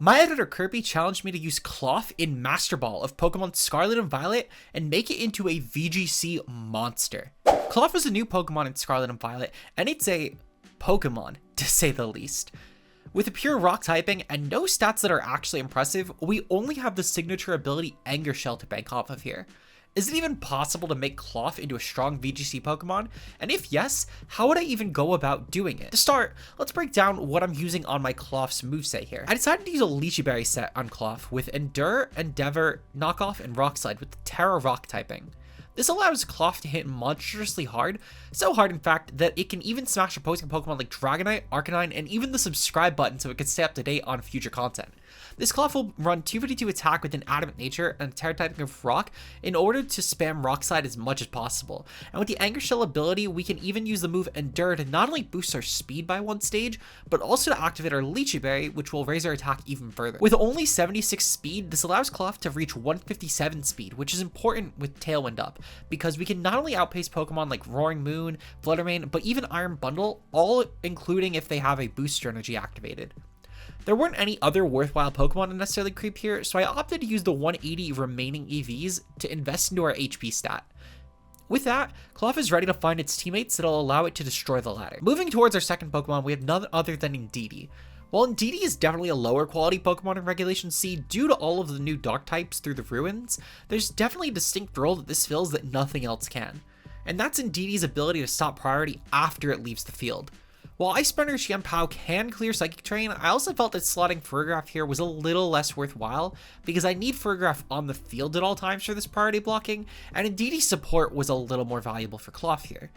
My editor Kirby challenged me to use Klawf in Master Ball of Pokemon Scarlet and Violet and make it into a VGC monster. Klawf is a new Pokemon in Scarlet and Violet, and it's a Pokemon, to say the least. With a pure rock typing and no stats that are actually impressive, we only have the signature ability Anger Shell to bank off of here. Is it even possible to make Klawf into a strong VGC Pokemon? And if yes, how would I even go about doing it? To start, let's break down what I'm using on my Klawf's moveset here. I decided to use a Lychee Berry set on Klawf with Endure, Endeavor, Knockoff, and Rock Slide with the Terra Rock typing. This allows Klawf to hit monstrously hard, so hard in fact that it can even smash opposing Pokemon like Dragonite, Arcanine, and even the subscribe button so it can stay up to date on future content. This Klawf will run 252 attack with an Adamant nature and a Terra typing of Rock in order to spam Rock Slide as much as possible. And with the Anger Shell ability, we can even use the move Endure to not only boost our speed by one stage, but also to activate our Lychee Berry, which will raise our attack even further. With only 76 speed, this allows Klawf to reach 157 speed, which is important with Tailwind up, because we can not only outpace Pokemon like Roaring Moon, Flutter Mane, but even Iron Bundle, all including if they have a booster energy activated. There weren't any other worthwhile Pokemon to necessarily creep here, so I opted to use the 180 remaining EVs to invest into our HP stat. With that, Klawf is ready to find its teammates that'll allow it to destroy the ladder. Moving towards our second Pokemon, we have none other than INDEEDEE. While INDEEDEE is definitely a lower quality Pokemon in Regulation C due to all of the new dark types through the ruins, there's definitely a distinct role that this fills that nothing else can. And that's INDEEDEE's ability to stop priority after it leaves the field. While Ice Burner Xianpao can clear Psychic Terrain, I also felt that slotting Fergraph here was a little less worthwhile because I need Fergraph on the field at all times for this priority blocking, and INDEEDEE's support was a little more valuable for Klawf here.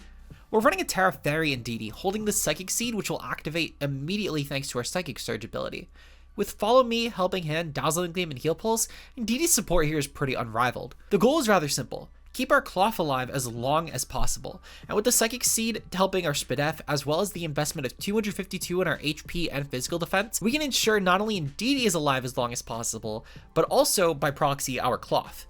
We're running a Terra Fairy INDEEDEE, holding the Psychic Seed, which will activate immediately thanks to our Psychic Surge ability. With Follow Me, Helping Hand, Dazzling Gleam, and Heal Pulse, INDEEDEE's support here is pretty unrivaled. The goal is rather simple. Keep our Klawf alive as long as possible, and with the Psychic Seed helping our Spidef, as well as the investment of 252 in our HP and physical defense, we can ensure not only INDEEDEE is alive as long as possible, but also, by proxy, our Klawf.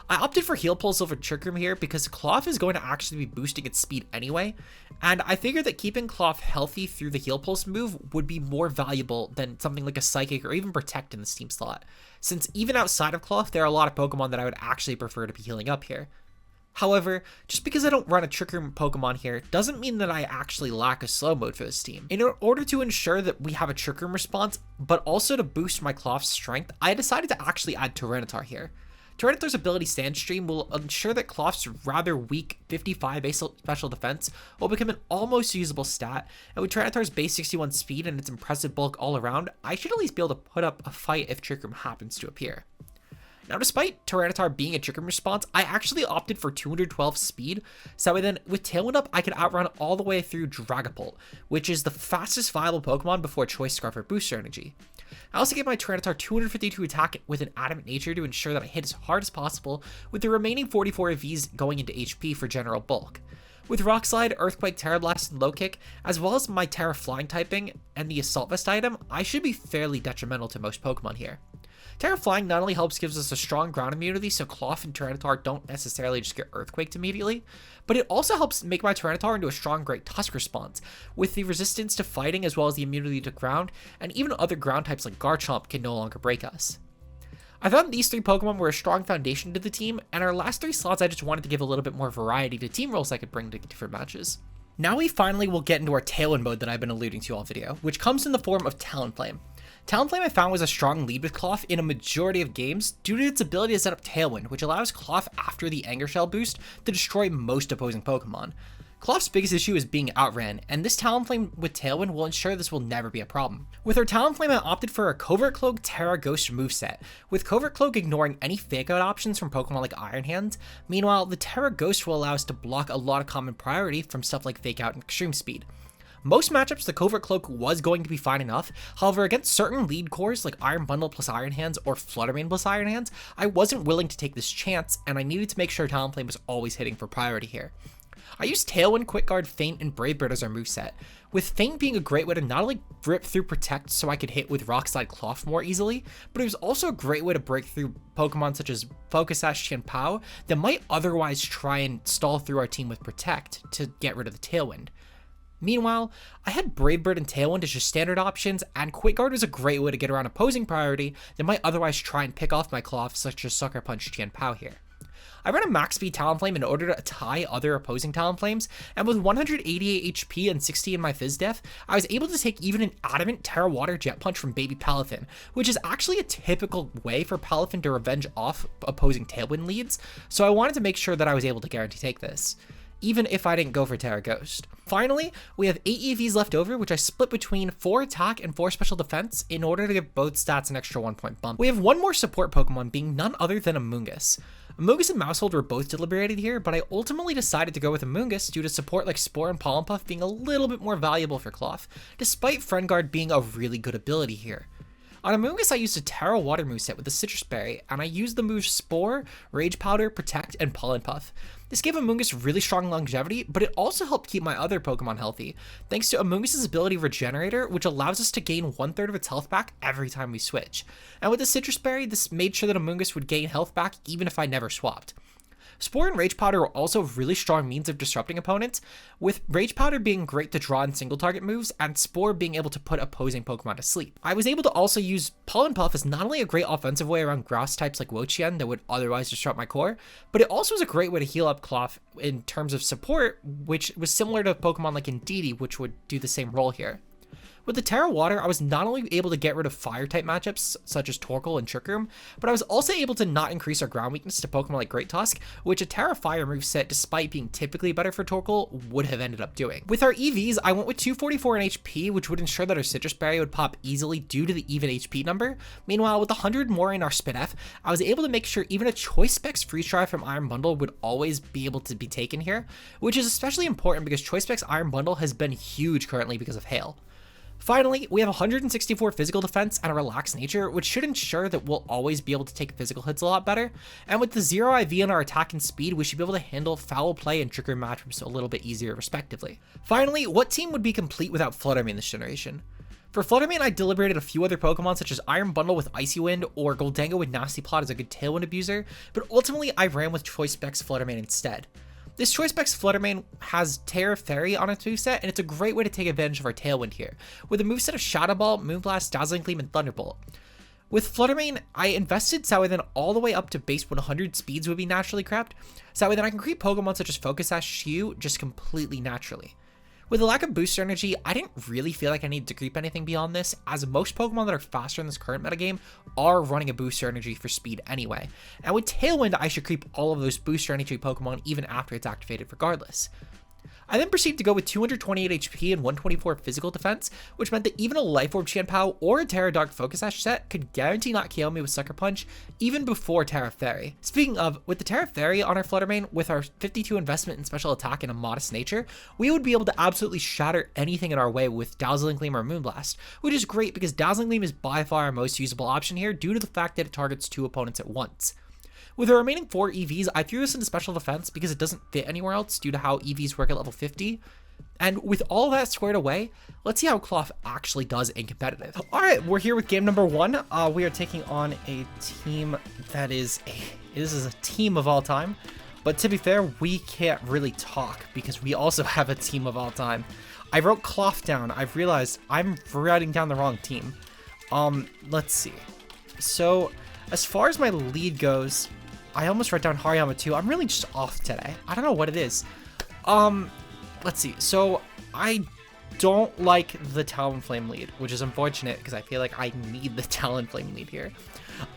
I opted for Heal Pulse over Trick Room here because Klawf is going to actually be boosting its speed anyway, and I figured that keeping Klawf healthy through the Heal Pulse move would be more valuable than something like a Psychic or even Protect in this team slot, since even outside of Klawf, there are a lot of Pokemon that I would actually prefer to be healing up here. However, just because I don't run a Trick Room Pokemon here doesn't mean that I actually lack a slow mode for this team. In order to ensure that we have a Trick Room response, but also to boost my Klawf's strength, I decided to actually add Tyranitar here. Tyranitar's ability Sandstream will ensure that Klawf's rather weak 55 base special defense will become an almost usable stat, and with Tyranitar's base 61 speed and its impressive bulk all around, I should at least be able to put up a fight if Trick Room happens to appear. Now, despite Tyranitar being a Trick Room response, I actually opted for 212 speed, so then with Tailwind up, I could outrun all the way through Dragapult, which is the fastest viable Pokemon before Choice Scarf or Booster Energy. I also gave my Tyranitar 252 attack with an Adamant nature to ensure that I hit as hard as possible, with the remaining 44 EVs going into HP for general bulk. With Rock Slide, Earthquake, Terra Blast, and Low Kick, as well as my Terra Flying typing and the Assault Vest item, I should be fairly detrimental to most Pokemon here. Terra Flying not only gives us a strong ground immunity so Klawf and Tyranitar don't necessarily just get Earthquaked immediately, but it also helps make my Tyranitar into a strong Great Tusk response, with the resistance to fighting as well as the immunity to ground, and even other ground types like Garchomp can no longer break us. I found these three Pokemon were a strong foundation to the team, and our last three slots I just wanted to give a little bit more variety to team roles I could bring to different matches. Now we finally will get into our Tailwind mode that I've been alluding to all video, which comes in the form of Talonflame. Talonflame I found was a strong lead with Klawf in a majority of games due to its ability to set up Tailwind, which allows Klawf after the Anger Shell boost to destroy most opposing Pokemon. Klawf's biggest issue is being outran, and this Talonflame with Tailwind will ensure this will never be a problem. With our Talonflame, I opted for a Covert Cloak Terra Ghost moveset, with Covert Cloak ignoring any fake out options from Pokemon like Iron Hands. Meanwhile, the Terra Ghost will allow us to block a lot of common priority from stuff like Fake Out and Extreme Speed. Most matchups, the Covert Cloak was going to be fine enough. However, against certain lead cores like Iron Bundle plus Iron Hands or Flutter Mane plus Iron Hands, I wasn't willing to take this chance, and I needed to make sure Talonflame was always hitting for priority here. I used Tailwind, Quick Guard, Feint, and Brave Bird as our moveset, with Feint being a great way to not only rip through Protect so I could hit with Rock Slide Klawf more easily, but it was also a great way to break through Pokemon such as Focus Sash, Xianpao that might otherwise try and stall through our team with Protect to get rid of the Tailwind. Meanwhile, I had Brave Bird and Tailwind as just standard options, and Quick Guard was a great way to get around opposing priority that might otherwise try and pick off my Klawf, such as Sucker Punch Tian-Pao here. I ran a max speed Talonflame in order to tie other opposing Talonflames, and with 188 HP and 60 in my Fizz Def, I was able to take even an Adamant Terra Water Jet Punch from Baby Palafin, which is actually a typical way for Palafin to revenge off opposing Tailwind leads, so I wanted to make sure that I was able to guarantee take this, even if I didn't go for Terra Ghost. Finally, we have 8 EVs left over, which I split between 4 attack and 4 special defense in order to give both stats an extra 1 point bump. We have one more support Pokemon, being none other than Amoonguss. Amoonguss and Maushold were both deliberated here, but I ultimately decided to go with Amoonguss due to support like Spore and Pollen Puff being a little bit more valuable for Klawf, despite Friend Guard being a really good ability here. On Amoonguss, I used a Terra Water moveset with a Citrus Berry, and I used the moves Spore, Rage Powder, Protect, and Pollen Puff. This gave Amoonguss really strong longevity, but it also helped keep my other Pokemon healthy, thanks to Amoonguss' ability Regenerator, which allows us to gain 1/3 of its health back every time we switch. And with the Citrus Berry, this made sure that Amoonguss would gain health back even if I never swapped. Spore and Rage Powder are also really strong means of disrupting opponents, with Rage Powder being great to draw in single target moves, and Spore being able to put opposing Pokemon to sleep. I was able to also use Pollen Puff as not only a great offensive way around grass types like Wo-Chien that would otherwise disrupt my core, but it also was a great way to heal up Klawf in terms of support, which was similar to Pokemon like INDEEDEE, which would do the same role here. With the Terra Water, I was not only able to get rid of Fire-type matchups, such as Torkoal and Trick Room, but I was also able to not increase our ground weakness to Pokemon like Great Tusk, which a Terra Fire moveset, despite being typically better for Torkoal, would have ended up doing. With our EVs, I went with 244 in HP, which would ensure that our Citrus Berry would pop easily due to the even HP number. Meanwhile, with 100 more in our Spin-F, I was able to make sure even a Choice Specs Freeze Drive from Iron Bundle would always be able to be taken here, which is especially important because Choice Specs Iron Bundle has been huge currently because of Hail. Finally, we have 164 physical defense and a relaxed nature, which should ensure that we'll always be able to take physical hits a lot better. And with the 0 IV in our attack and speed, we should be able to handle foul play and trigger matchups a little bit easier respectively. Finally, what team would be complete without Flutter Mane this generation? For Flutter Mane, I deliberated a few other Pokemon such as Iron Bundle with Icy Wind or Goldango with Nasty Plot as a good Tailwind abuser, but ultimately I ran with Choice Specs Flutter Mane instead. This Choice Specs Flutter Mane has Terra Fairy on its moveset, and it's a great way to take advantage of our Tailwind here, with a moveset of Shadow Ball, Moonblast, Dazzling Gleam, and Thunderbolt. With Flutter Mane, I invested so that then all the way up to base 100 speeds would be naturally crept, so that then I can create Pokemon such as Focus Sash Shiu just completely naturally. With the lack of booster energy, I didn't really feel like I needed to creep anything beyond this, as most Pokemon that are faster in this current metagame are running a booster energy for speed anyway. And with Tailwind, I should creep all of those booster energy Pokemon even after it's activated regardless. I then proceeded to go with 228 HP and 124 physical defense, which meant that even a Life Orb Tian-Pao or a Terra Dark Focus Sash set could guarantee not KO me with Sucker Punch, even before Terra Fairy. Speaking of, with the Terra Fairy on our Flutter Mane, with our 52 investment in special attack and a modest nature, we would be able to absolutely shatter anything in our way with Dazzling Gleam or Moonblast, which is great because Dazzling Gleam is by far our most usable option here due to the fact that it targets 2 opponents at once. With the remaining 4 EVs, I threw this into special defense because it doesn't fit anywhere else due to how EVs work at level 50. And with all that squared away, let's see how Klawf actually does in competitive. All right, we're here with game number 1. We are taking on a team that this is a team of all time. But to be fair, we can't really talk because we also have a team of all time. I wrote Klawf down. I've realized I'm writing down the wrong team. Let's see. So as far as my lead goes, I almost wrote down Hariyama too. I'm really just off today. I don't know what it is. Let's see. So I don't like the Talonflame lead, which is unfortunate because I feel like I need the Talonflame lead here.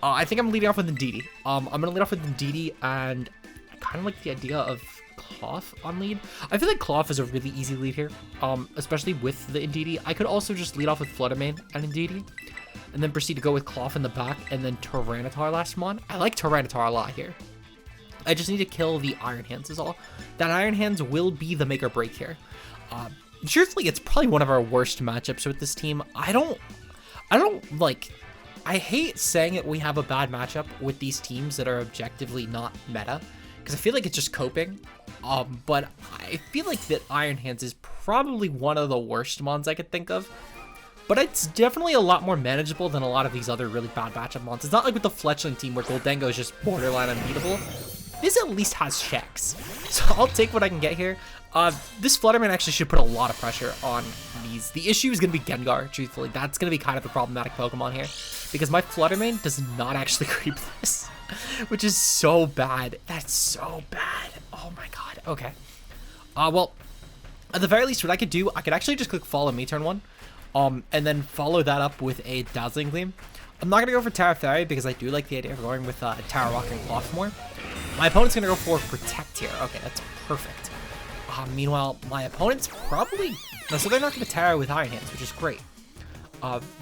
I think I'm leading off with INDEEDEE. I'm going to lead off with INDEEDEE, and I kind of like the idea of Klawf on lead. I feel like Klawf is a really easy lead here, especially with the INDEEDEE. I could also just lead off with Flutter Mane and INDEEDEE, and then proceed to go with Klawf in the back, and then Tyranitar last mon. I like Tyranitar a lot here. I just need to kill the Iron Hands is all. That Iron Hands will be the make or break here. Truthfully, it's probably one of our worst matchups with this team. I hate saying that we have a bad matchup with these teams that are objectively not meta, because I feel like it's just coping. But I feel like that Iron Hands is probably one of the worst mons I could think of. But it's definitely a lot more manageable than a lot of these other really bad matchup mons. It's not like with the Fletchling team where Goldango is just borderline unbeatable. this at least has checks. So I'll take what I can get here. This Flutter Mane actually should put a lot of pressure on these. The issue is going to be Gengar, truthfully. That's going to be kind of a problematic Pokemon here. Because my Flutter Mane does not actually creep this. Which is so bad. That's so bad. Oh my god. Okay. Well, at the very least, what I could do, I could actually just click Follow Me turn 1. And then follow that up with a Dazzling Gleam. I'm not going to go for Tera Fairy because I do like the idea of going with Tera Rock and Klawf more. My opponent's going to go for Protect here. Okay, that's perfect. Meanwhile, my opponent's probably... No, so they're not going to Tera with Iron Hands, which is great.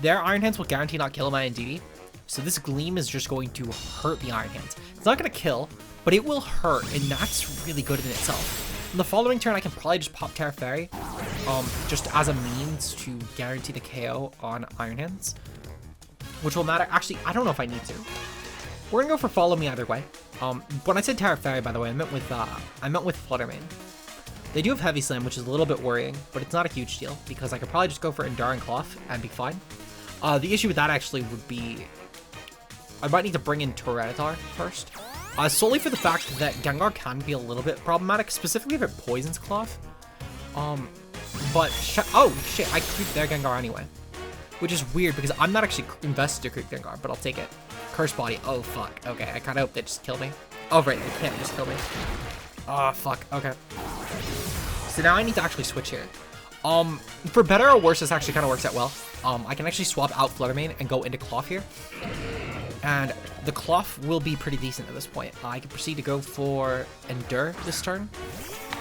Their Iron Hands will guarantee not kill my INDEEDEE. So this Gleam is just going to hurt the Iron Hands. It's not going to kill, but it will hurt, and that's really good in itself. In the following turn, I can probably just pop Tera Fairy, just as a means to guarantee the KO on Iron Hands, which will matter. Actually, I don't know if I need to. We're gonna go for Follow Me either way. When I said Tera Fairy, by the way, I meant with Flutter Mane. They do have Heavy Slam, which is a little bit worrying, but it's not a huge deal because I could probably just go for Endure and Klawf and be fine. The issue with that actually would be I might need to bring in Tyranitar first. Solely for the fact that Gengar can be a little bit problematic, specifically if it poisons Klawf. Oh shit, I creeped their Gengar anyway. Which is weird because I'm not actually invested to creep Gengar, but I'll take it. Curse Body, oh fuck. Okay, I kinda hope they just kill me. Oh right, they can't just kill me. Oh fuck, okay. So now I need to actually switch here. For better or worse, this actually kinda works out well. I can actually swap out Flutter Mane and go into Klawf here. And the Klawf will be pretty decent at this point. I can proceed to go for Endure this turn.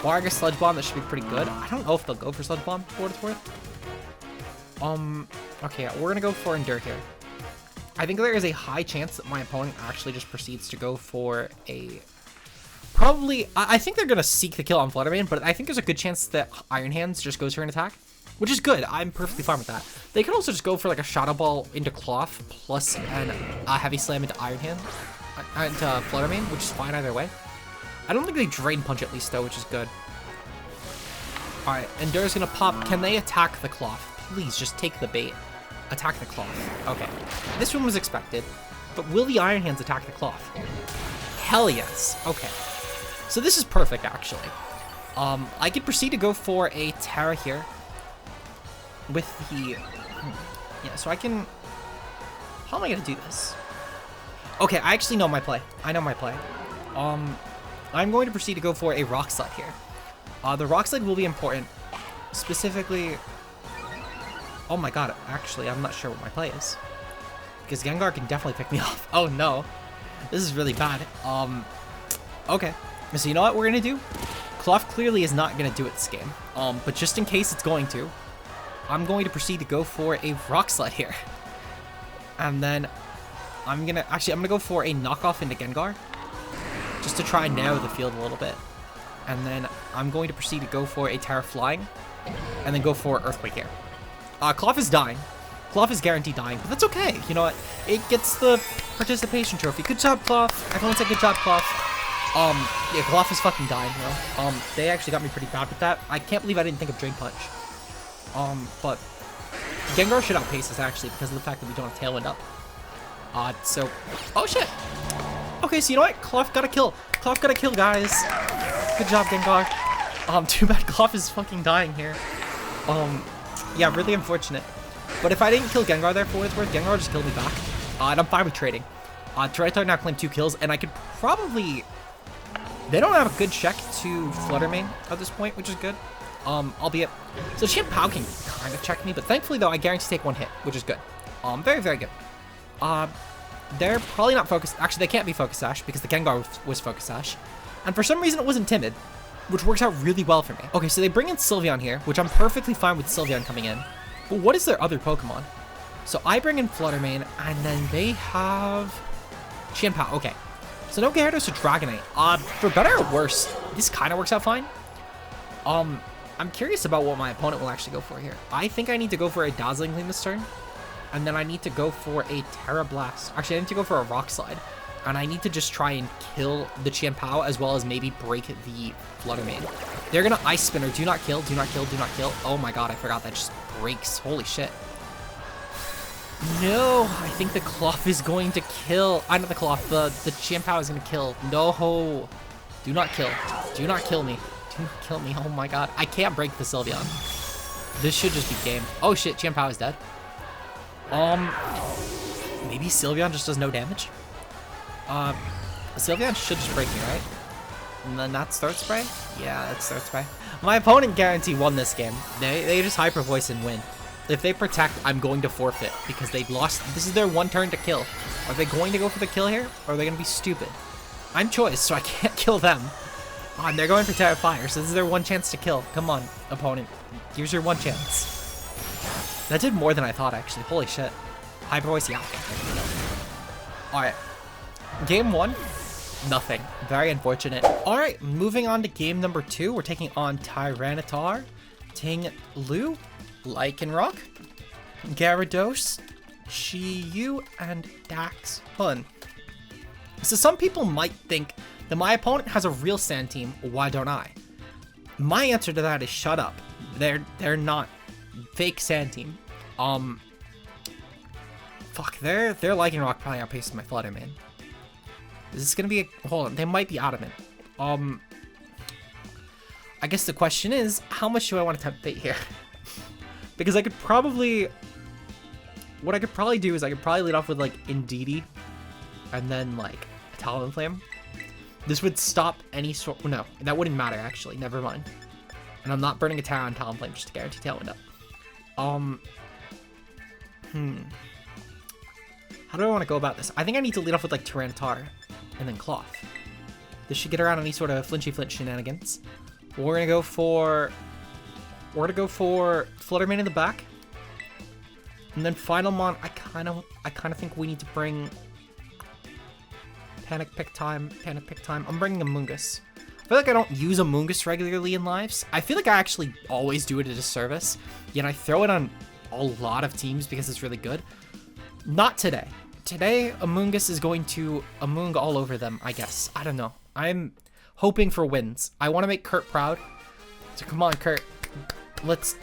Or I guess Sludge Bomb, that should be pretty good. I don't know if they'll go for Sludge Bomb, for what it's worth. Okay, yeah, we're gonna go for Endure here. I think there is a high chance that my opponent actually just proceeds to go for a... I think they're gonna seek the kill on Flutter Mane, but I think there's a good chance that Iron Hands just goes for an attack. Which is good. I'm perfectly fine with that. They could also just go for like a Shadow Ball into Klawf plus a Heavy Slam into Iron Hand, into Flutter Mane, which is fine either way. I don't think they Drain Punch at least though, which is good. Alright, Endure's gonna pop. Can they attack the Klawf? Please, just take the bait. Attack the Klawf. Okay. This one was expected, but will the Iron Hands attack the Klawf? Hell yes. Okay. So this is perfect actually. I could proceed to go for a Tera here. With the... Yeah, so I can... How am I going to do this? Okay, I actually know my play. I know my play. I'm going to proceed to go for a Rock Slide here. The Rock Slide will be important. Specifically... Oh my god, actually, I'm not sure what my play is. Because Gengar can definitely pick me off. Oh no. This is really bad. Okay. So you know what we're going to do? Klawf clearly is not going to do it this game. But just in case it's going to, I'm going to proceed to go for a Rock Slide here. And then I'm gonna go for a knockoff into Gengar. Just to try and narrow the field a little bit. And then I'm going to proceed to go for a Tera Flying. And then go for Earthquake here. Klawf is dying. Klawf is guaranteed dying, but that's okay. You know what? It gets the participation trophy. Good job, Klawf. Everyone say good job, Klawf. Yeah, Klawf is fucking dying, you know? They actually got me pretty bad with that. I can't believe I didn't think of Drain Punch. But Gengar should outpace us actually because of the fact that we don't have Tailwind up. Oh shit! Okay, so you know what? Klawf got a kill. Klawf got a kill, guys. Good job, Gengar. Too bad Klawf is fucking dying here. Yeah, really unfortunate. But if I didn't kill Gengar there for what it's worth, Gengar just killed me back. And I'm fine with trading. Tyranitar now claimed 2 kills, and I could probably... They don't have a good check to Flutter Mane at this point, which is good. Albeit, so Chimpao can kind of check me, but thankfully though, I guarantee to take 1 hit, which is good. Very, very good. They're probably not focused. Actually, they can't be Focus Sash because the Gengar was Focus Sash. And for some reason, it wasn't Timid, which works out really well for me. Okay, so they bring in Sylveon here, which I'm perfectly fine with Sylveon coming in. But what is their other Pokemon? So I bring in Flutter Mane, and then they have Chimpao. Okay. So no Gyarados or Dragonite. For better or worse, this kind of works out fine. I'm curious about what my opponent will actually go for here. I think I need to go for a Dazzling Gleam this turn. And then I need to go for a Tera Blast. Actually, I need to go for a Rock Slide. And I need to just try and kill the Chimpao as well as maybe break the Flutter Mane. They're going to Ice Spinner. Do not kill, do not kill, do not kill. Oh my god, I forgot that just breaks. Holy shit. No, I think the Klawf is going to kill. I know the Klawf. The Chimpao is going to kill. No. Do not kill. Do not kill me. Do not kill me. Oh my god. I can't break the Sylveon. This should just be game. Oh shit, Chien-Pao is dead. Maybe Sylveon just does no damage? Sylveon should just break me, right? And then that's Throat Spray? Yeah, that's Throat Spray. My opponent guarantee won this game. They just Hyper Voice and win. If they protect, I'm going to forfeit because they lost. This is their one turn to kill. Are they going to go for the kill here? Or are they going to be stupid? I'm choice, so I can't kill them. And they're going for Terra Fire, so this is their one chance to kill. Come on, opponent. Here's your one chance. That did more than I thought, actually. Holy shit. Hyper Voice, yeah. Alright. Game 1. Nothing. Very unfortunate. Alright, moving on to game number 2. We're taking on Tyranitar, Ting-Lu, Lycanroc, Gyarados, Chi-Yu, and Dax Hun. So some people might think that my opponent has a real sand team, why don't I? My answer to that is shut up. They're not fake sand team. Fuck, their Lycanroc probably outpaces my Flutter Mane. Is this gonna be a... Hold on, they might be adamant. I guess the question is, how much do I want to tempt fate here? Because I could probably... What I could probably do is I could probably lead off with, like, INDEEDEE, and then, like, Talonflame. This would stop any sort... No, that wouldn't matter, actually. Never mind. And I'm not burning a Terra on Talonflame just to guarantee Tailwind up. How do I want to go about this? I think I need to lead off with, like, Tyranitar and then Klawf. This should get around any sort of flinchy flinch shenanigans. We're gonna go for Flutter Mane in the back. And then Final Mon, I kind of think we need to bring Panic Pick Time. I'm bringing Amoonguss. I feel like I don't use Amoonguss regularly in lives. I feel like I actually always do it a disservice. Yet I throw it on a lot of teams because it's really good. Not today. Today, Amoonguss is going to Amoong all over them, I guess. I don't know. I'm hoping for wins. I want to make Kurt proud. So come on, Kurt. Let's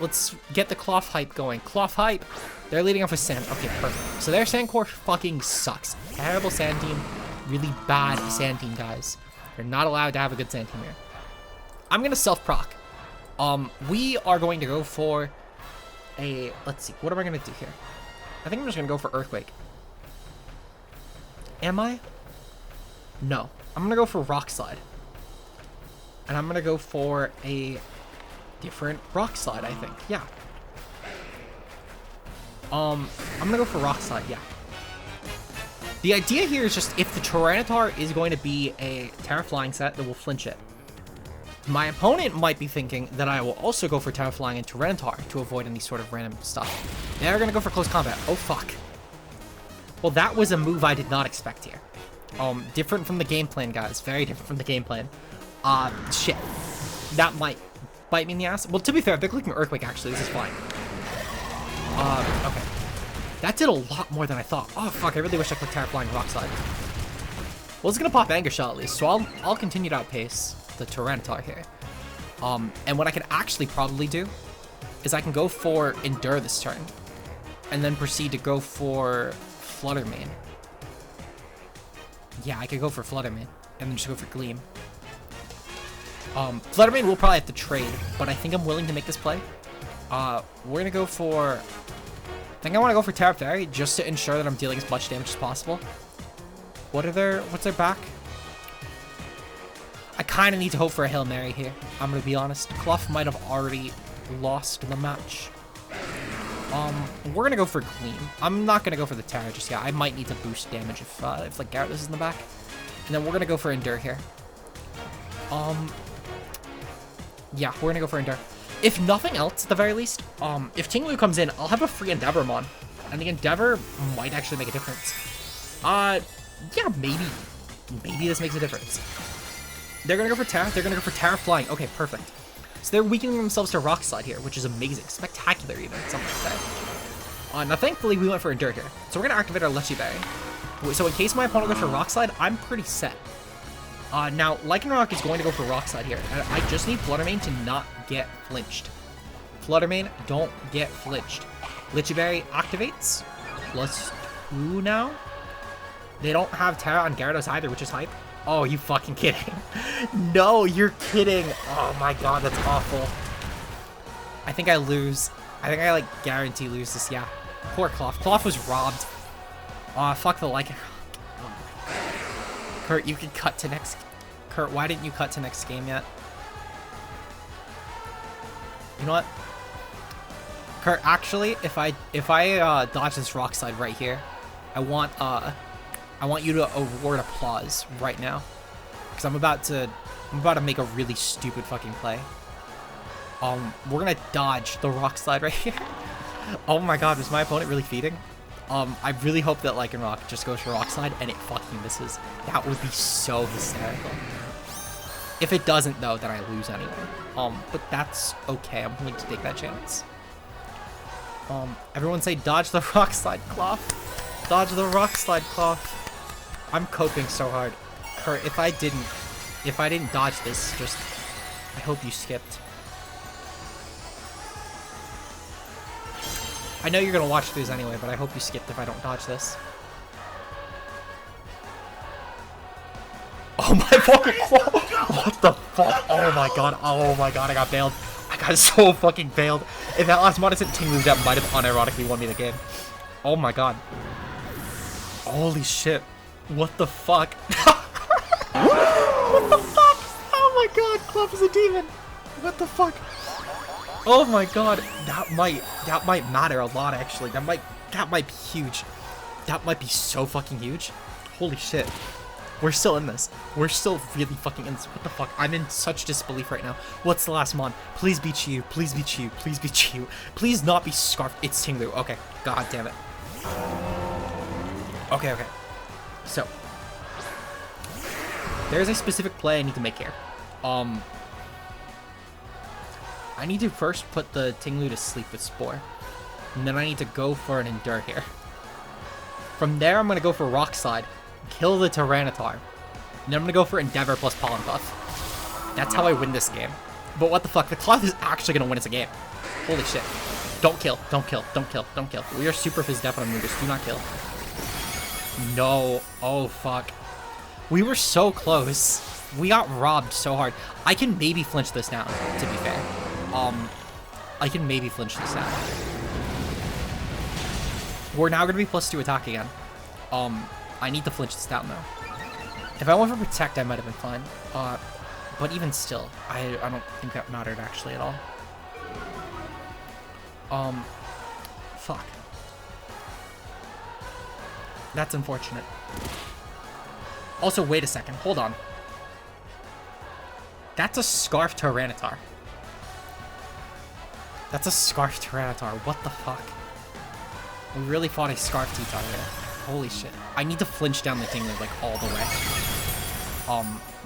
get the Klawf hype going. Klawf hype. They're leading off with Sand. Okay, perfect. So their Sand Core fucking sucks. Terrible Sand team. Really bad Sand team, guys. You're not allowed to have a good Sand team here. I'm going to self-proc. We are going to go for a... Let's see. What am I going to do here? I think I'm just going to go for Earthquake. Am I? No. I'm going to go for Rock Slide. And I'm going to go for a different Rock Slide, I think. Yeah. I'm going to go for Rock Slide, yeah. The idea here is just if the Tyranitar is going to be a Terra Flying set, then we'll flinch it. My opponent might be thinking that I will also go for Terra Flying and Tyranitar to avoid any sort of random stuff. They're going to go for Close Combat. Oh, fuck. Well, that was a move I did not expect here. Different from the game plan, guys. Very different from the game plan. Shit. That might bite me in the ass. Well, to be fair, they're clicking Earthquake, actually. This is fine. Okay. That did a lot more than I thought. Oh, fuck. I really wish I clicked Terra Flying Rock Slide. Well, it's going to pop Anger Shot, at least. So I'll continue to outpace the Tyranitar here. And what I could actually probably do is I can go for Endure this turn. And then proceed to go for Flutter Mane. Yeah, I could go for Flutter Mane. And then just go for Gleam. Flutter Mane will probably have to trade, but I think I'm willing to make this play. We're going to go for... I think I want to go for Terra Fairy just to ensure that I'm dealing as much damage as possible. What's their back? I kind of need to hope for a Hail Mary here. I'm going to be honest. Klawf might have already lost the match. We're going to go for Gleam. I'm not going to go for the Terra just yet. I might need to boost damage if like Gyarados is in the back. And then we're going to go for Endure here. Yeah, we're going to go for Endure. If nothing else, at the very least, if Ting-Lu comes in, I'll have a free Endeavormon. And the Endeavor might actually make a difference. Yeah, maybe. Maybe this makes a difference. They're going to go for Terra. They're going to go for Terra Flying. Okay, perfect. So they're weakening themselves to Rock Slide here, which is amazing. Spectacular, even, some might say. Now, thankfully, we went for Endure here. So we're going to activate our Legendary. So in case my opponent goes for Rock Slide, I'm pretty set. Now, Lycanroc is going to go for Rock Slide here. And I just need Flutter Mane to not get flinched. Flutter Mane, don't get flinched. Legendary activates. +2 now. They don't have Terra on Gyarados either, which is hype. Oh, you fucking kidding? No, you're kidding. Oh my god, that's awful. I think I lose. I think I like guarantee lose this. Yeah. Poor Klawf. Klawf was robbed. Aw, fuck the like. Kurt, you can cut to next. Kurt, why didn't you cut to next game yet? You know what? Kurt, actually, if I dodge this rock slide right here, I want you to award applause right now, because I'm about to make a really stupid fucking play. We're gonna dodge the rock slide right here. Oh my god, was my opponent really feeding? I really hope that Lycanroc just goes for rock slide and it fucking misses. That would be so hysterical. If it doesn't though, then I lose anyway. But that's okay. I'm willing to take that chance. Everyone say dodge the rock slide, Klawf. Dodge the rock slide, Klawf. I'm coping so hard. Kurt, if I didn't dodge this, just I hope you skipped. I know you're gonna watch these anyway, but I hope you skipped if I don't dodge this. Oh my fucking what the fuck? Oh my god, I got bailed. I got so fucking bailed. If that last mod isn't Tinglu, that might have unironically won me the game. Oh my god. Holy shit. What the fuck? What the fuck? Oh my god, Klawf is a demon. What the fuck? Oh my god, that might matter a lot actually. That might be huge. That might be so fucking huge. Holy shit. We're still in this. We're still really fucking in this. What the fuck? I'm in such disbelief right now. What's the last mon? Please be Chew. Please be Chew. Please be Chew. Please not be Scarf. It's Tinglu. Okay. God damn it. Okay, okay. So. There's a specific play I need to make here. I need to first put the Tinglu to sleep with Spore. And then I need to go for an Endure here. From there, I'm going to go for Rock Slide. Kill the Tyranitar. And then I'm going to go for Endeavor plus Pollen Puff. That's how I win this game. But what the fuck? The Klawf is actually going to win us a game. Holy shit. Don't kill. Don't kill. Don't kill. Don't kill. We are Super Fizz Def on Amoonguss. Do not kill. No. Oh, fuck. We were so close. We got robbed so hard. I can maybe flinch this down, to be fair. I can maybe flinch this down. We're now going to be +2 attack again. I need to flinch this down, though. If I went for Protect, I might have been fine. But even still, I don't think that mattered actually at all. Fuck. That's unfortunate. Also, wait a second. Hold on. That's a Scarf Tyranitar. That's a Scarf Tyranitar. What the fuck? We really fought a Scarf T-Tar there. Holy shit. I need to flinch down the Tingler, like, all the way.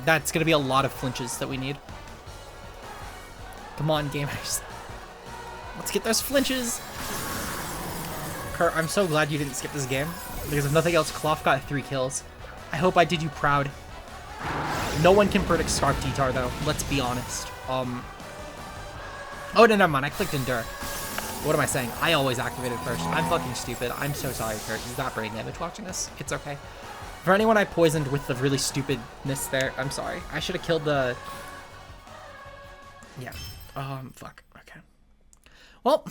That's gonna be a lot of flinches that we need. Come on, gamers. Let's get those flinches! Kurt, I'm so glad you didn't skip this game. Because if nothing else, Klawf got 3 kills. I hope I did you proud. No one can predict Scarf T-Tar, though. Let's be honest. Oh, no, never mind. I clicked Endure. What am I saying? I always activate it first. I'm fucking stupid. I'm so sorry, Kurt. You got brain damage watching this. It's okay. For anyone I poisoned with the really stupidness there, I'm sorry. I should have killed the... Yeah. Fuck. Okay. Well,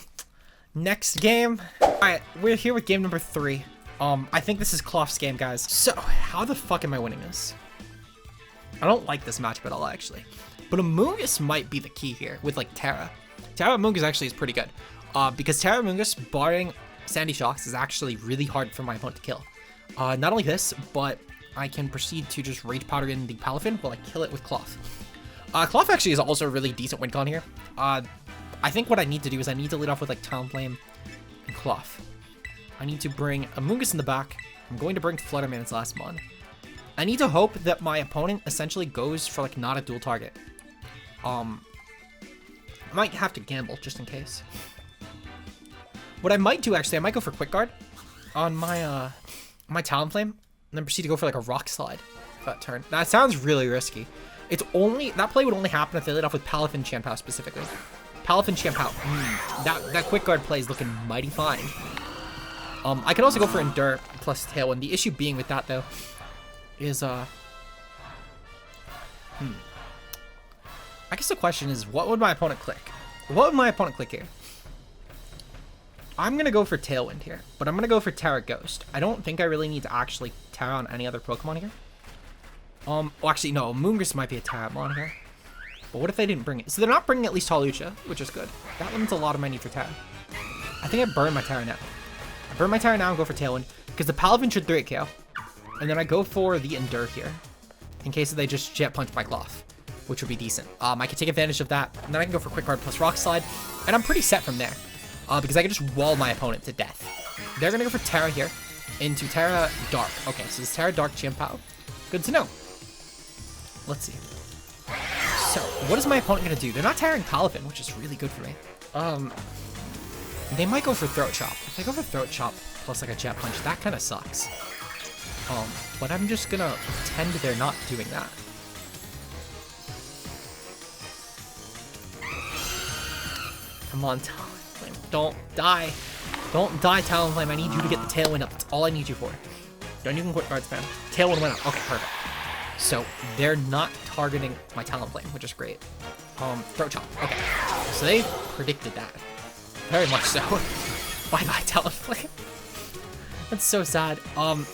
next game. Alright, we're here with game number 3. I think this is Klawf's game, guys. So, how the fuck am I winning this? I don't like this matchup at all, actually. But Amoonguss might be the key here with, like, Terra. Terra Amoonguss actually is pretty good. Because Terra Amoonguss, barring Sandy Shocks, is actually really hard for my opponent to kill. Not only this, but I can proceed to just Rage Powder in the Palafin while I kill it with Klawf. Klawf actually is also a really decent win con here. I think what I need to do is I need to lead off with, like, Talonflame and Klawf. I need to bring Amoonguss in the back. I'm going to bring Flutter Mane its last mon. I need to hope that my opponent essentially goes for, like, not a dual target. I might have to gamble just in case. What I might do, actually, I might go for Quick Guard on my my Talonflame, and then proceed to go for, like, a Rock Slide that turn. That sounds really risky. It's only... That play would only happen if they lead off with Palafin Champao specifically. Palafin Champao. That Quick Guard play is looking mighty fine. I can also go for Endure plus Tailwind. The issue being with that, though, is, I guess the question is, what would my opponent click? What would my opponent click here? I'm going to go for Tailwind here, but I'm going to go for Terra Ghost. I don't think I really need to actually Terra on any other Pokemon here. Well, actually, no. Amoonguss might be a Terramon here. But what if they didn't bring it? So they're not bringing at least Hawlucha, which is good. That limits a lot of my need for Terra. I think I burn my Terra now. I burn my Terra now and go for Tailwind, because the Palafin should 3-hit KO. And then I go for the Endure here, in case they just Jet Punch my Klawf, which would be decent. I can take advantage of that, and then I can go for Quick Guard plus Rock Slide, and I'm pretty set from there, because I can just wall my opponent to death. They're going to go for Terra here, into Terra Dark. Okay, so it's Terra Dark Chien-Pao. Good to know. Let's see. So, what is my opponent going to do? They're not Terraing Palafin, which is really good for me. They might go for Throat Chop. If they go for Throat Chop plus like a Jet Punch, that kind of sucks. But I'm just gonna pretend they're not doing that. Come on, Talonflame. Don't die. Don't die, Talonflame. I need you to get the Tailwind up. That's all I need you for. Don't even Quick Guard spam. Tailwind went up. Okay, perfect. So they're not targeting my Talonflame, which is great. Throat Chop. Okay. So they predicted that. Very much so. Bye-bye, Talonflame. That's so sad.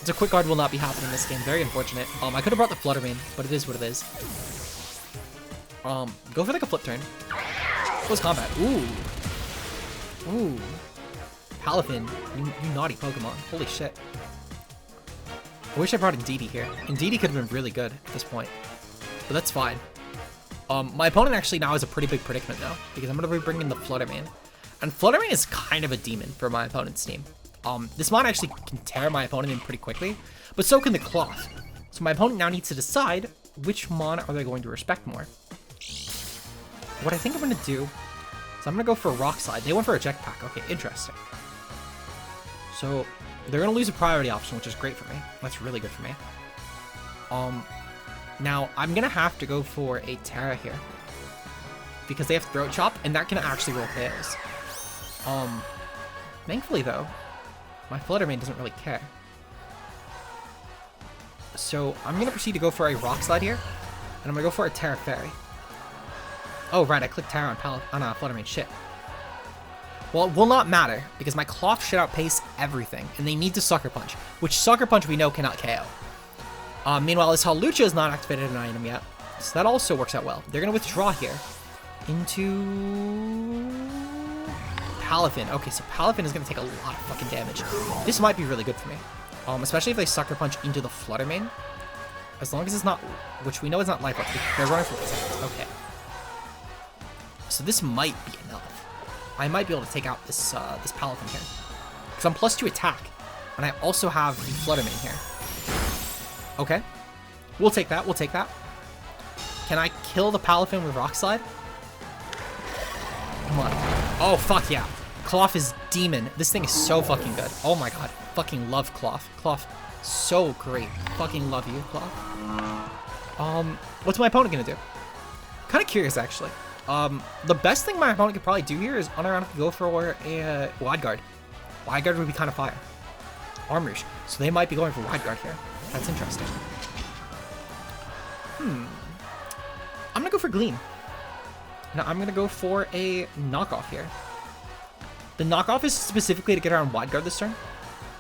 The Quick Guard will not be happening this game. Very unfortunate. I could have brought the Flutter Mane, but it is what it is. Go for like a flip turn. Close combat. Ooh. Ooh. Palafin, you naughty Pokemon. Holy shit. I wish I brought INDEEDEE here. INDEEDEE could have been really good at this point, but that's fine. My opponent actually now has a pretty big predicament though, because I'm going to be bringing the Flutter Mane. And Flutter Mane is kind of a demon for my opponent's team. This Mon actually can tear my opponent in pretty quickly, but so can the Klawf. So my opponent now needs to decide which Mon are they going to respect more. What I think I'm going to do is I'm going to go for a Rock Slide. They went for a Jetpack. Okay, interesting. So they're going to lose a priority option, which is great for me. That's really good for me. Now I'm going to have to go for a Terra here, because they have Throat Chop, and that can actually roll KOs. Thankfully though, my Flutter Mane doesn't really care. So I'm going to proceed to go for a Rock Slide here, and I'm going to go for a Terra Fairy. Oh right, I clicked Terra on Flutter Mane, shit. Well, it will not matter, because my Klawf should outpace everything, and they need to Sucker Punch, which Sucker Punch we know cannot KO. Meanwhile, this Hawlucha is not activated an item yet, so that also works out well. They're going to withdraw here into Palafin. Okay, so Palafin is going to take a lot of fucking damage. This might be really good for me, especially if they Sucker Punch into the Flutter Mane. As long as it's not, which we know is not life up. They're running for Protect. Okay. So this might be enough. I might be able to take out this this Palafin here, because I'm +2 attack, and I also have the Flutter Mane here. Okay, we'll take that. We'll take that. Can I kill the Palafin with Rock Slide? Come on. Oh fuck yeah! Klawf is demon. This thing is so fucking good. Oh my god, fucking love Klawf. Klawf, so great. Fucking love you, Klawf. What's my opponent gonna do? Kind of curious actually. The best thing my opponent could probably do here is unironically go for a Wide Guard. Wide Guard would be kind of fire. Arm Rouge. So they might be going for Wide Guard here. That's interesting. I'm gonna go for Gleam. Now I'm gonna go for a knockoff here. The knockoff is specifically to get around Wide Guard this turn.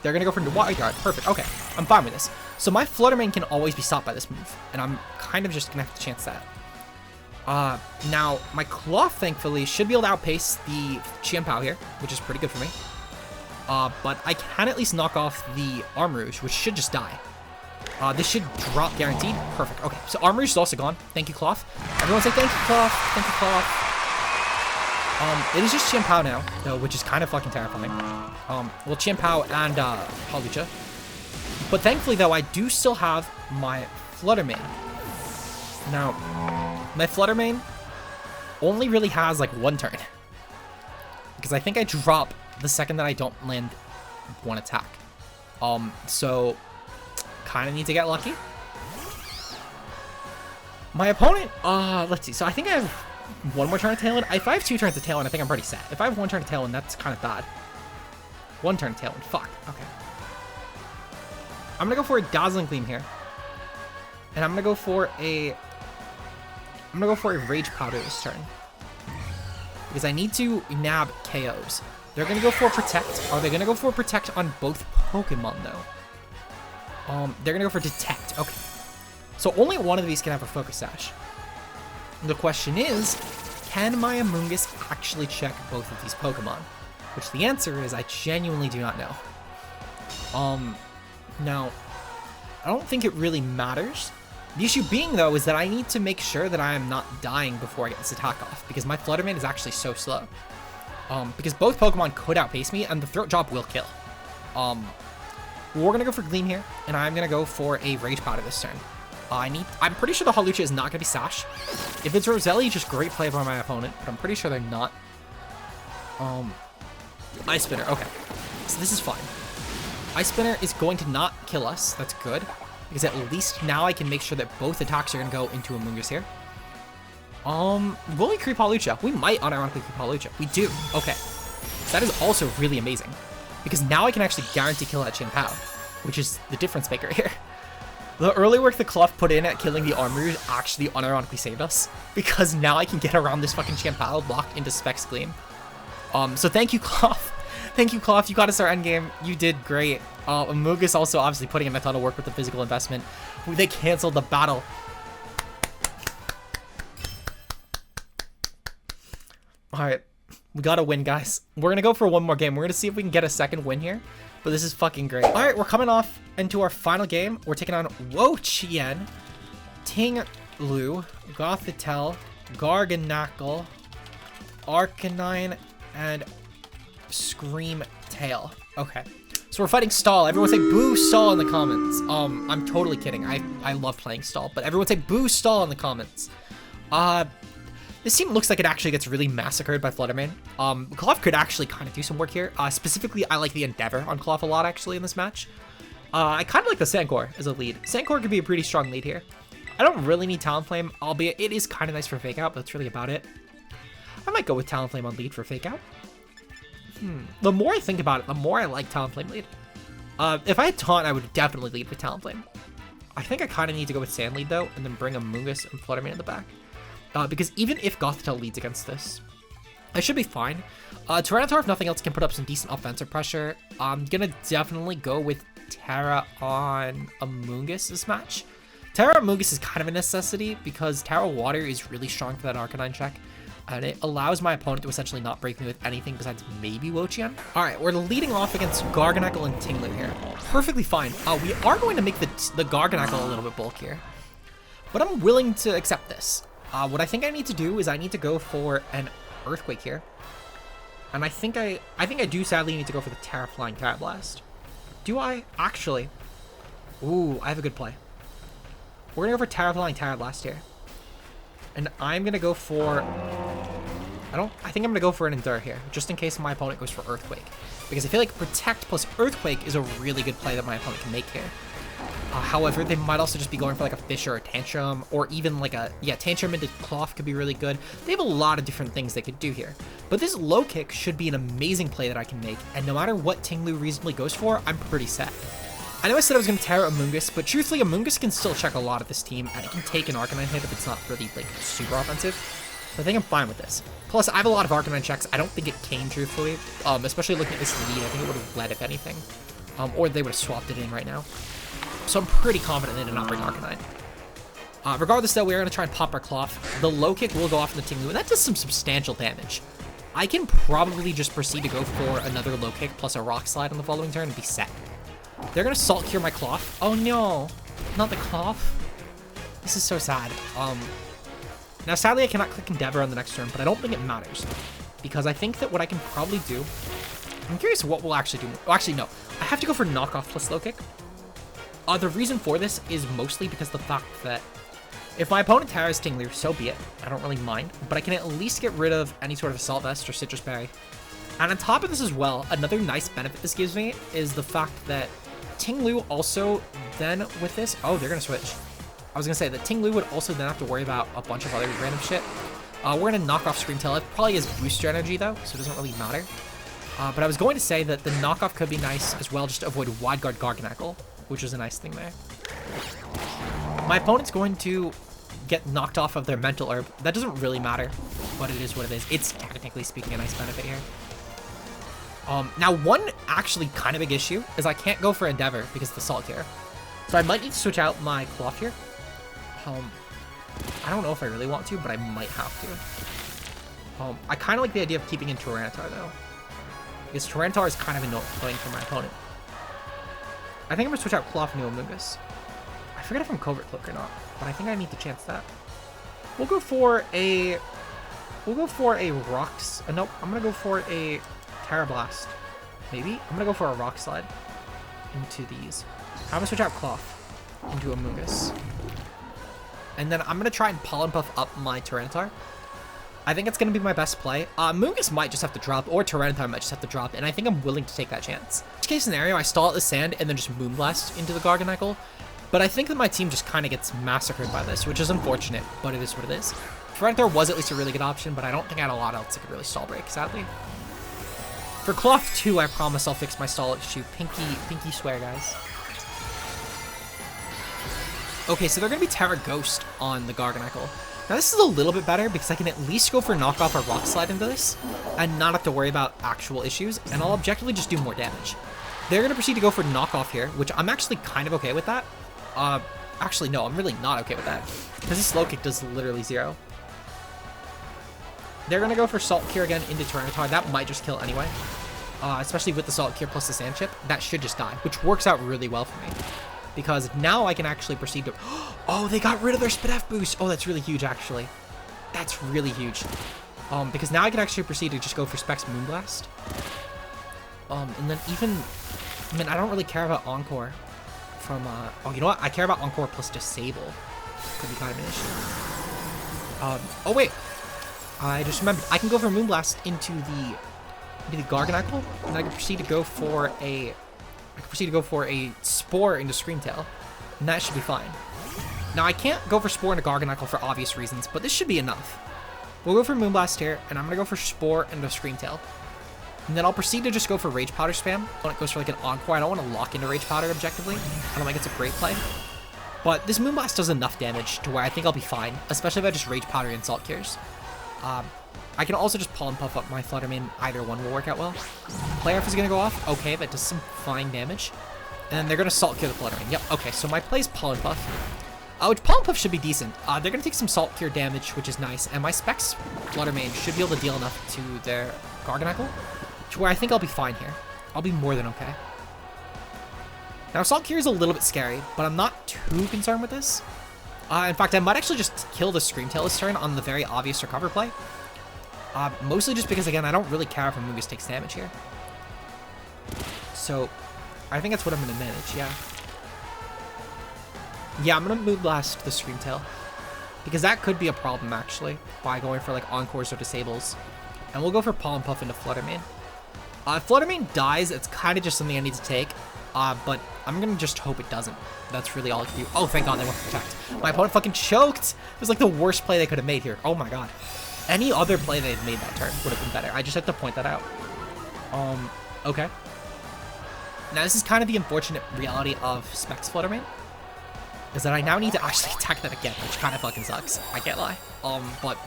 They're gonna go for Wide Guard. Perfect. Okay, I'm fine with this. So my Flutter Mane can always be stopped by this move, and I'm kind of just gonna have to chance that. Now, my Klawf, thankfully, should be able to outpace the Chien-Pao here, which is pretty good for me. But I can at least knock off the Arm Rouge, which should just die. This should drop guaranteed. Perfect. Okay, so Arm Rouge is also gone. Thank you, Klawf. Everyone say thank you, Klawf. Thank you, Klawf. It is just Chien-Pao now, though, which is kind of fucking terrifying. Well, Chien-Pao and Hawlucha. But thankfully, though, I do still have my Flutter Mane. Now, my Flutter Mane only really has like one turn, because I think I drop the second that I don't land one attack. So kind of need to get lucky. My opponent, let's see. So I think I have one more turn of Tailwind. If I have 2 turns of Tailwind, I think I'm pretty set. If I have 1 turn of Tailwind, that's kind of bad. 1 turn of Tailwind. Fuck. Okay. I'm gonna go for a Dazzling Gleam here, and I'm gonna go for a I'm gonna go for a Rage Powder this turn. Because I need to nab KOs. They're gonna go for Protect. Are they gonna go for Protect on both Pokemon, though? They're gonna go for Detect. Okay. So only one of these can have a Focus Sash. The question is, can my Amoonguss actually check both of these Pokemon? Which the answer is, I genuinely do not know. Now, I don't think it really matters. The issue being, though, is that I need to make sure that I am not dying before I get this attack off, because my Flutter Mane is actually so slow. Because both Pokemon could outpace me, and the Throat Job will kill. We're gonna go for Gleam here, and I'm gonna go for a Rage Powder this turn. I'm pretty sure the Hawlucha is not gonna be Sash. If it's Roselli, just great play by my opponent, but I'm pretty sure they're not. Ice Spinner, okay. So this is fine. Ice Spinner is going to not kill us, that's good. Because at least now I can make sure that both attacks are gonna go into Amoonguss here. Will we creep Hawlucha? We might unironically creep Hawlucha. We do, okay. So that is also really amazing. Because now I can actually guarantee kill that Chien-Pao, which is the difference maker here. The early work that Klawf put in at killing the Armor actually unironically saved us, because now I can get around this fucking Chien-Pao locked into Specs Gleam. So thank you, Klawf. Thank you, Klawf. You got us our endgame. You did great. Amoonguss also obviously putting in a ton of work with the physical investment. They canceled the battle. Alright, we gotta win, guys. We're gonna go for one more game. We're gonna see if we can get a second win here. But this is fucking great. Alright, we're coming off into our final game. We're taking on Wo-Chien, Ting-Lu, Gothitelle, Garganacl, Arcanine, and Scream Tail. Okay. So we're fighting Stall. Everyone say boo Stall in the comments. I'm totally kidding. I love playing Stall, but everyone say boo Stall in the comments. This team looks like it actually gets really massacred by Flutter Mane. Klawf could actually kind of do some work here. Specifically, I like the Endeavor on Klawf a lot, actually, in this match. I kind of like the Sankor as a lead. Sankor could be a pretty strong lead here. I don't really need Talonflame, albeit it is kind of nice for Fake Out, but that's really about it. I might go with Talonflame on lead for Fake Out. The more I think about it, the more I like Talonflame lead. If I had Taunt, I would definitely lead with Talonflame. I think I kind of need to go with Sand lead, though, and then bring Amoonguss and Flutter Mane in the back. Because even if Gothitelle leads against this, I should be fine. Tyranitar, if nothing else, can put up some decent offensive pressure. I'm gonna definitely go with Tara on Amoonguss this match. Tara Amoonguss is kind of a necessity because Tara Water is really strong for that Arcanine check. And it allows my opponent to essentially not break me with anything besides maybe Wo-Chien. Alright, we're leading off against Garganacl and Ting-Lu here. Perfectly fine. We are going to make the Garganacl a little bit bulkier. But I'm willing to accept this. What I think I need to do is I need to go for an Earthquake here. And I think I do sadly need to go for the Terraflying Tera Blast. Do I? Actually. Ooh, I have a good play. We're going to go for Terraflying Tera Blast here. And I'm going to go for... I think I'm going to go for an Endure here, just in case my opponent goes for Earthquake. Because I feel like Protect plus Earthquake is a really good play that my opponent can make here. However, they might also just be going for like a Fish or a Tantrum, or even like a, Tantrum into Klawf could be really good. They have a lot of different things they could do here. But this Low Kick should be an amazing play that I can make, and no matter what Ting-Lu reasonably goes for, I'm pretty set. I know I said I was going to Terra Amoonguss, but truthfully, Amoonguss can still check a lot of this team, and it can take an Arcanine hit if it's not really like super offensive. So I think I'm fine with this. Plus, I have a lot of Arcanine checks. I don't think it came, truthfully. Especially looking at this lead, I think it would have led, if anything. Or they would have swapped it in right now. So I'm pretty confident they did not bring Arcanine. Regardless, though, we are going to try and pop our Klawf. The Low Kick will go off in the Ting-Lu, and that does some substantial damage. I can probably just proceed to go for another Low Kick plus a Rock Slide on the following turn and be set. They're going to Salt Cure my Klawf. Oh, no. Not the Klawf. This is so sad. Now, sadly, I cannot click Endeavor on the next turn, but I don't think it matters. Because I think that what I can probably do... I'm curious what we'll actually do. Oh, actually, no. I have to go for Knockoff plus Low Kick. The reason for this is mostly because the fact that if my opponent Terra's Ting-Lu, so be it. I don't really mind, but I can at least get rid of any sort of Assault Vest or Citrus Berry. And on top of this as well, another nice benefit this gives me is the fact that Ting-Lu also then with this... Oh, they're going to switch. I was going to say that Ting-Lu would also then have to worry about a bunch of other random shit. We're going to knock off Scream Tail. It probably has booster energy though, so it doesn't really matter. But I was going to say that the knockoff could be nice as well, just to avoid Wide Guard Garganacl, which is a nice thing there. My opponent's going to get knocked off of their mental herb. That doesn't really matter, but it is what it is. It's technically speaking a nice benefit here. Now one actually kind of big issue is I can't go for Endeavor because of the Salt Cure. So I might need to switch out my Klawf here. I don't know if I really want to, but I might have to. I kind of like the idea of keeping in Tyranitar though, because Tyranitar is kind of annoying for my opponent. I think I'm gonna switch out Klawf into Amoonguss. I forget if I'm Covert Cloak or not, but I think I need to chance that. We'll go for a Rocks. Nope, I'm gonna go for a Terra Blast. Maybe I'm gonna go for a Rock Slide into these. I'm gonna switch out Klawf into Amoonguss, and then I'm gonna try and Pollen Puff up my Tyranitar. I think it's going to be my best play. Moongus might just have to drop, or Tyranitar might just have to drop, and I think I'm willing to take that chance. Worst case scenario, I stall at the sand and then just Moonblast into the Garganacl, but I think that my team just kind of gets massacred by this, which is unfortunate, but it is what it is. Tyranitar was at least a really good option, but I don't think I had a lot else that could really stall break, sadly. For Klawf 2, I promise I'll fix my stall issue. Pinky swear, guys. Okay, so they're going to be Terra Ghost on the Garganacl. Now this is a little bit better because I can at least go for knockoff or rock slide into this and not have to worry about actual issues, and I'll objectively just do more damage. They're going to proceed to go for knockoff here, which I'm actually kind of okay with that. Actually, no, I'm really not okay with that because this slow kick does literally 0. They're going to go for Salt Cure again into Tyranitar. That might just kill anyway, especially with the Salt Cure plus the Sand Chip. That should just die, which works out really well for me, because now I can actually proceed to... Oh, they got rid of their Spit F boost. Oh, that's really huge, actually. That's really huge. Because now I can actually proceed to just go for Specs Moonblast. And then even... I mean, I don't really care about Encore from... Oh, you know what? I care about Encore plus Disable. Could be kind of an issue. Oh, wait. I just remembered. I can go for Moonblast into the Garganacl, and I can proceed to go for a... Spore into Screamtail, and that should be fine. Now, I can't go for Spore into Garganacl for obvious reasons, but this should be enough. We'll go for Moonblast here, and I'm going to go for Spore into Screamtail. And then I'll proceed to just go for Rage Powder spam when it goes for like an Encore. I don't want to lock into Rage Powder objectively. I don't think it's a great play. But this Moonblast does enough damage to where I think I'll be fine, especially if I just Rage Powder and Salt Cures. I can also just Pollen Puff up my Flutter Mane. Either one will work out well. Play Off is going to go off. Okay, that does some fine damage. And then they're going to Salt Cure the Flutter Mane. Yep, okay, so my play is Pollen Puff. Which Pollen Puff should be decent. They're going to take some Salt Cure damage, which is nice. And my Specs Flutter Mane should be able to deal enough to their Garganacl, to where I think I'll be fine here. I'll be more than okay. Now, Salt Cure is a little bit scary, but I'm not too concerned with this. In fact, I might actually just kill the Screamtail this turn on the very obvious recover play. Mostly just because, again, I don't really care if Amoonguss takes damage here. So, I think that's what I'm going to manage, yeah. Yeah, I'm going to Moonblast the Screamtail, because that could be a problem, actually, by going for, like, Encores or Disables. And we'll go for Pollen Puff into Flutter Mane. If Flutter Mane dies, it's kind of just something I need to take, but I'm going to just hope it doesn't. That's really all I can do. Oh, thank God they went for Protect. My opponent fucking choked! It was, like, the worst play they could have made here. Oh, my God. Any other play they'd made that turn would have been better. I just have to point that out. Okay. Now, this is kind of the unfortunate reality of Specs Flutter Mane, is that I now need to actually attack that again, which kind of fucking sucks. I can't lie. But,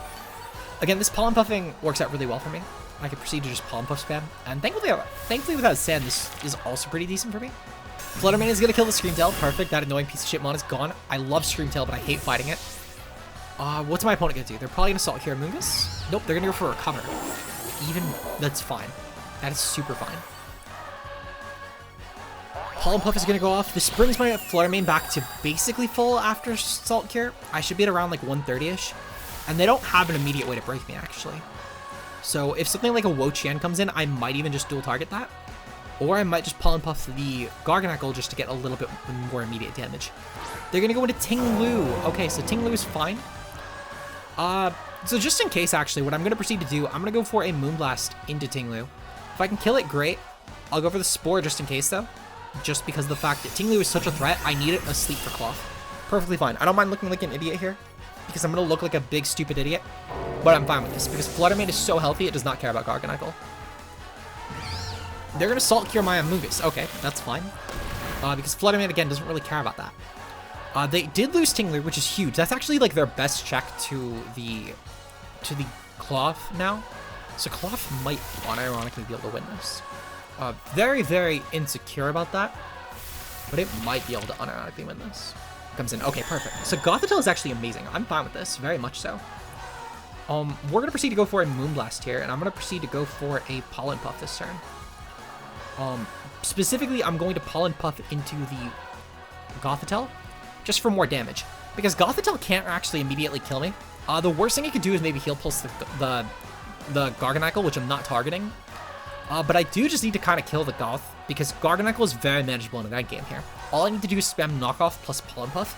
again, this Pollen Puffing works out really well for me. I can proceed to just Pollen Puff spam, and thankfully without Sand, this is also pretty decent for me. Flutter Mane is going to kill the Screamtail. Perfect. That annoying piece of shit mon is gone. I love Screamtail, but I hate fighting it. What's my opponent going to do? They're probably going to Salt Cure Amoonguss. Nope, they're going to go for Recover. Even, that's fine. That is super fine. Pollen Puff is going to go off. This brings my Flutter Mane back to basically full after Salt Cure. I should be at around like 130-ish. And they don't have an immediate way to break me, actually. So if something like a Wo-Chien comes in, I might even just dual target that. Or I might just Pollen Puff the Garganacl just to get a little bit more immediate damage. They're going to go into Ting Lu. Okay, so Ting Lu is fine. So just in case, actually, what I'm going to proceed to do, I'm going to go for a Moonblast into Ting Lu. If I can kill it, great. I'll go for the Spore just in case, though. Just because of the fact that Ting Lu is such a threat, I need it asleep for Klawf. Perfectly fine. I don't mind looking like an idiot here, because I'm going to look like a big, stupid idiot. But I'm fine with this, because Flutter Mane is so healthy, it does not care about Garganacl. They're going to Salt Cure my Amoonguss. Okay, that's fine. Because Flutter Mane, again, doesn't really care about that. They did lose Tingler, which is huge. That's actually like their best check to the Klawf now. So Klawf might unironically be able to win this. Very, very insecure about that, but it might be able to unironically win this. Comes in. Okay, perfect. So Gothitelle is actually amazing. I'm fine with this, very much so. We're gonna proceed to go for a Moonblast here, and I'm gonna proceed to go for a Pollen Puff this turn. Specifically, I'm going to Pollen Puff into the Gothitelle, just for more damage, because Gothitelle can't actually immediately kill me. The worst thing it could do is maybe Heal Pulse the Garganacl, which I'm not targeting. But I do just need to kind of kill the Goth, because Garganacl is very manageable in an end game here. All I need to do is spam Knockoff plus Pollen Puff,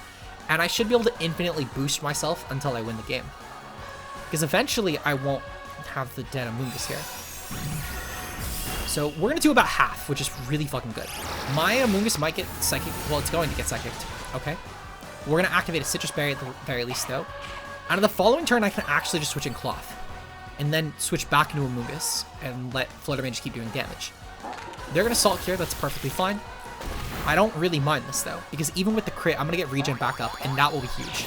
and I should be able to infinitely boost myself until I win the game. Because eventually I won't have the dead Amoonguss here. So we're going to do about half, which is really fucking good. My Amoonguss might get Psychic. Well, it's going to get Psychicked. Okay. We're going to activate a Citrus Berry at the very least, though. And on the following turn, I can actually just switch in Klawf. And then switch back into Amoonguss and let Flutter Mane just keep doing damage. They're going to Salt Cure. That's perfectly fine. I don't really mind this, though, because even with the crit, I'm going to get regen back up, and that will be huge.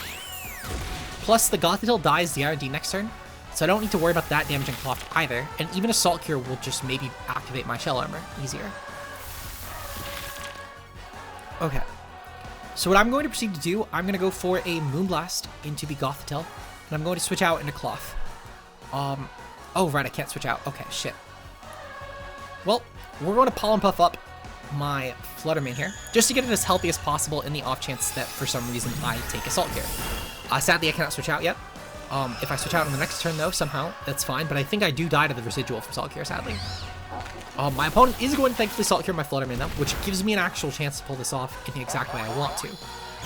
Plus, the Gothitelle dies the R&D next turn, so I don't need to worry about that damaging Klawf either, and even a Salt Cure will just maybe activate my Shell Armor easier. Okay. So what I'm going to proceed to do, I'm going to go for a Moonblast into the Gothitelle, and I'm going to switch out into Klawf. Oh, right, I can't switch out. Okay, shit. Well, we're going to Pollen Puff up my Flutter Mane here, just to get it as healthy as possible in the off chance that for some reason I take Assault here. Sadly, I cannot switch out yet. If I switch out on the next turn, though, somehow, that's fine, but I think I do die to the residual from Salt Cure, sadly. My opponent is going to thankfully Salt Cure my Flutter Mane, though, which gives me an actual chance to pull this off in the exact way I want to.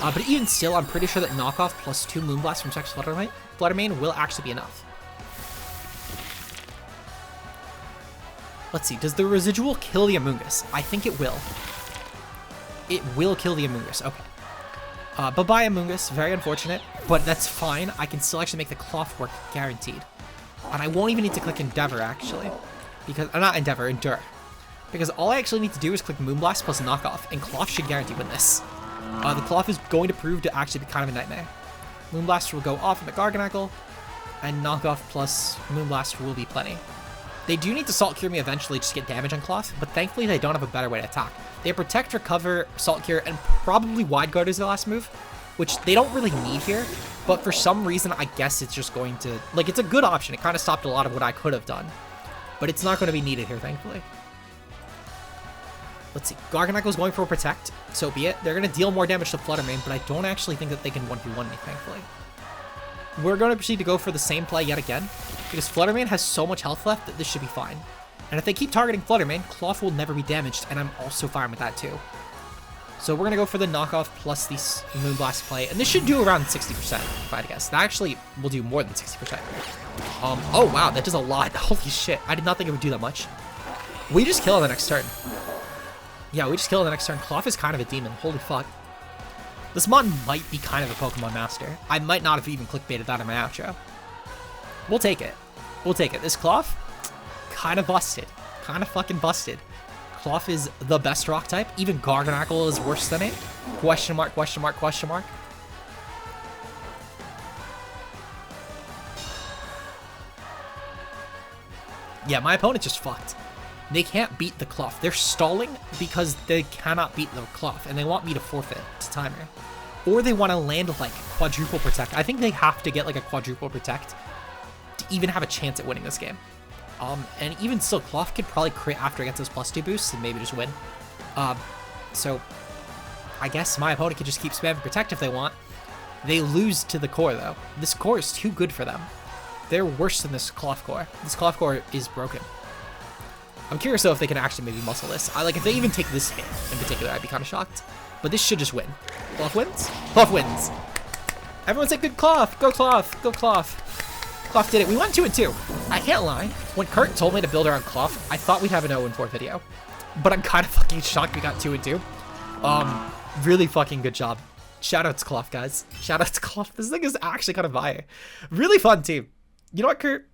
But even still, I'm pretty sure that Knockoff plus 2 Moonblasts from Sex Flutter Mane will actually be enough. Let's see, does the residual kill the Amoonguss? I think it will. It will kill the Amoonguss, okay. Bye-bye Amoonguss, very unfortunate, but that's fine. I can still actually make the Klawf work, guaranteed. And I won't even need to click Endeavor, actually. Because, not Endeavor, Endure. Because all I actually need to do is click Moonblast plus Knockoff, and Klawf should guarantee win this. The Klawf is going to prove to actually be kind of a nightmare. Moonblast will go off in the Garganacl, and Knockoff plus Moonblast will be plenty. They do need to Salt Cure me eventually just to get damage on Klawf, but thankfully they don't have a better way to attack. They Protect, Recover, Salt Cure, and probably Wide Guard is their last move, which they don't really need here, but for some reason I guess it's just going to... Like, it's a good option. It kind of stopped a lot of what I could have done, but it's not going to be needed here, thankfully. Let's see. Garganacl is going for a Protect, so be it. They're going to deal more damage to Flutter Mane, but I don't actually think that they can 1v1 me, thankfully. We're going to proceed to go for the same play yet again, because Flutter Mane has so much health left that this should be fine. And if they keep targeting Flutter Mane, Klawf will never be damaged, and I'm also fine with that too. So we're going to go for the Knockoff plus the Moonblast play, and this should do around 60%, if I had to guess. That actually will do more than 60%. Oh wow, that does a lot. Holy shit, I did not think it would do that much. We just kill on the next turn. Yeah, we just kill on the next turn. Klawf is kind of a demon, holy fuck. This mod might be kind of a Pokemon master. I might not have even clickbaited that in my outro. We'll take it. We'll take it. This Klawf, kind of busted. Kind of fucking busted. Klawf is the best rock type. Even Garganacl is worse than it. Question mark, question mark, question mark. Yeah, my opponent just fucked. They can't beat the Klawf. They're stalling because they cannot beat the Klawf, and they want me to forfeit to timer. Or they want to land like quadruple Protect. I think they have to get like a quadruple Protect to even have a chance at winning this game. And even still, Klawf could probably crit after it gets those +2 boosts and maybe just win. So I guess my opponent could just keep spamming Protect if they want. They lose to the core though. This core is too good for them. They're worse than this Klawf core. This Klawf core is broken. I'm curious though if they can actually maybe muscle this. Like if they even take this hit in particular, I'd be kind of shocked. But this should just win. Klawf wins? Klawf wins. Everyone say good Klawf. Go Klawf. Go Klawf. Klawf did it. We went 2-2. I can't lie. When Kurt told me to build around Klawf, I thought we'd have an 0-4 video. But I'm kind of fucking shocked we got 2-2. Really fucking good job. Shoutouts Klawf, guys. Shoutouts Klawf. This thing is actually kind of fire. Really fun team. You know what, Kurt?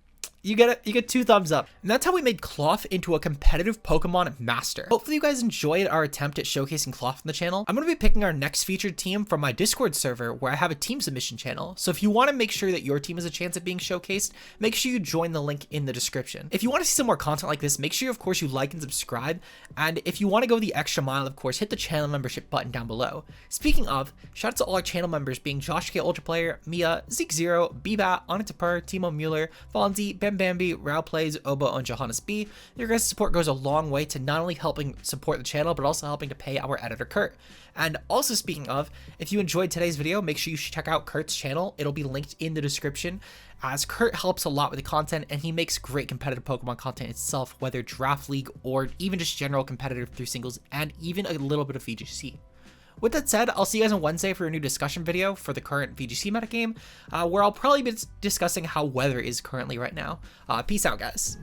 You get 2 thumbs up. And that's how we made Klawf into a competitive Pokemon master. Hopefully you guys enjoyed our attempt at showcasing Klawf on the channel. I'm going to be picking our next featured team from my Discord server where I have a team submission channel. So if you want to make sure that your team has a chance at being showcased, make sure you join the link in the description. If you want to see some more content like this, make sure of course you like and subscribe. And if you want to go the extra mile, of course, hit the channel membership button down below. Speaking of, shout out to all our channel members being Josh K Ultra Player, Mia, Zeke Zero, Bbat, Onitapur, Timo Mueller, Fonzie, Ben Bambi, Rao Plays, Obo, and Johannes B. Your guys' support goes a long way to not only helping support the channel, but also helping to pay our editor Kurt. And also speaking of, if you enjoyed today's video, make sure you check out Kurt's channel. It'll be linked in the description, as Kurt helps a lot with the content and he makes great competitive Pokemon content itself, whether Draft League or even just general competitive through singles and even a little bit of VGC. With that said, I'll see you guys on Wednesday for a new discussion video for the current VGC metagame, where I'll probably be discussing how weather is currently right now. Peace out, guys.